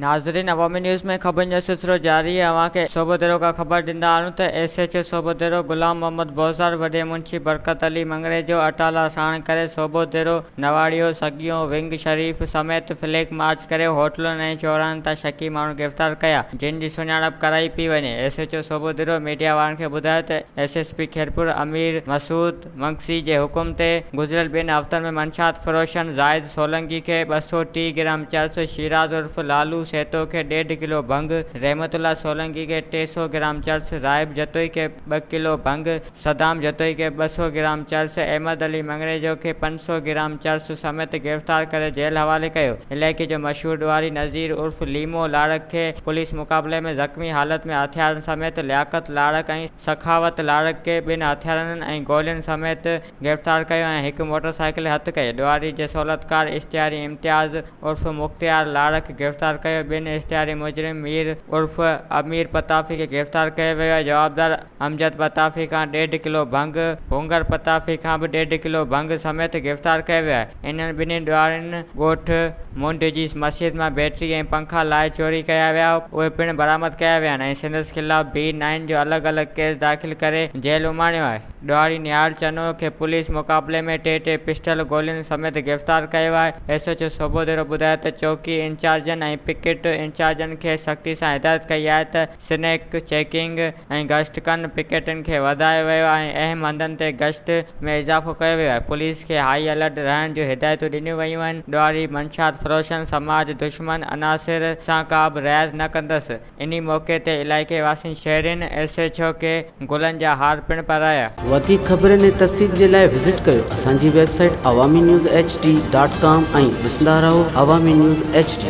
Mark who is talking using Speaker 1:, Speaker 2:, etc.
Speaker 1: नाज़रीन, अवामी न्यूज़ में ख़बरुनि जो सिलसिलो जारी है। अवां खे सोबोदेरो का ख़बर ॾींदा आहियूं त SH सोबोदेरो गुलाम मोहम्मद बोज़ार वॾे मुंशी बरकत अली मंगरे जो अटाला साण करे सोबोदेरो नवाड़ियो सगियो विंग शरीफ़ समेत फ्लैग मार्च करे होटलुनि ऐं चौराहनि तां शकी माण्हू गिरफ़्तार कया, जिन जी सुञाणप कराई पई वञे। SHO सोबोदेरो मीडिया वारनि खे ॿुधायो त SSP खैरपुर अमीर मसूद मंगसी जे हुकुम ते गुज़िरियल 2 हफ़्तनि में मंशात फ़रोशन ज़ाहिद सोलंकी खे 230 ग्राम चर्स, शिराज उर्फ लालू सेतो के 1.5 किलो भंग, रहमतुल्लाह सोलंकी के 300 ग्राम चर्स, राइब जतोई के 2 किलो भंग, सदाम जतोई के 200 ग्राम चर्स, अहमद अली मंगरेजो के 500 ग्राम चर्स समेत गिरफ़्तार करे जेल हवाले कयो। इलाइक़े जो मशहूर ॾुआरी नज़ीर उर्फ लीमो लाड़क खे पुलिस मुक़ाबले में ज़ख़्मी हालत में हथियारनि समेत लियाकत लाड़क ऐं सखावत लाड़क के 2 हथियारनि ऐं गोलियुनि समेत गिरफ़्तार कयो ऐं 1 मोटरसाइकिल हथ कई। ॾुआरी जे सहूलतकार इश्तिहारी इम्तियाज़ उर्फ मुख्तियार लाड़क गिरफ़्तार कयो। 2 इश्तिहारी मुजरिम मीर उर्फ अमीर पताफ़ी के गिरफ़्तार कयो वियो आहे। जवाबदार अमजद पताफ़ी खां 1.5 किलो भंग, भोंगर पताफ़ी खां बि 1.5 किलो भंग समेत गिरफ़्तार कयो वियो आहे। इन्हनि ॿिन्ही ॾुआरियुनि ॻोठ मुंड जी मस्जिद मां बैटरी ऐं पंखा लाहे चोरी कया विया, उहे पिणु बरामद कया विया आहिनि ऐं संदसि ख़िलाफ़ B9 जो अलॻि केस दाख़िल करे जेल उमाणियो आहे। ॾुआरी निहाल चनो खे पुलिस मुक़ाबले में 3 पिस्टल गोलियुनि समेत गिरफ़्तार कयो आहे। SHO सोबोदेरो ॿुधायो त चौकी इंचार्जनि ऐं पिकेट इंचार्जनि खे सख़्ती सां हिदायत कई आहे त स्नैक चेकिंग ऐं गश्त कनि। पिकेटनि खे वधायो वियो आहे ऐं अहम हंधनि ते गश्त में इज़ाफ़ो कयो वियो आहे। पुलिस खे हाई अलर्ट रहण जूं हिदायतूं ॾिनियूं वयूं आहिनि। ॾुआरी मंशात फ़रोशन समाज दुश्मन अनासिर सां का बि रिआयत न कंदसि। इन मौक़े ते इलाइक़े वासी शहरियुनि SHO खे गुलनि जा हार पिणु पाराया।
Speaker 2: वधीक ख़बरुनि ऐं तफ़सील जे लाइ विज़िट कयो असांजी वेबसाइट awamiNewsHD.com ऐं ॾिसंदा रहो अवामी न्यूज़ HD।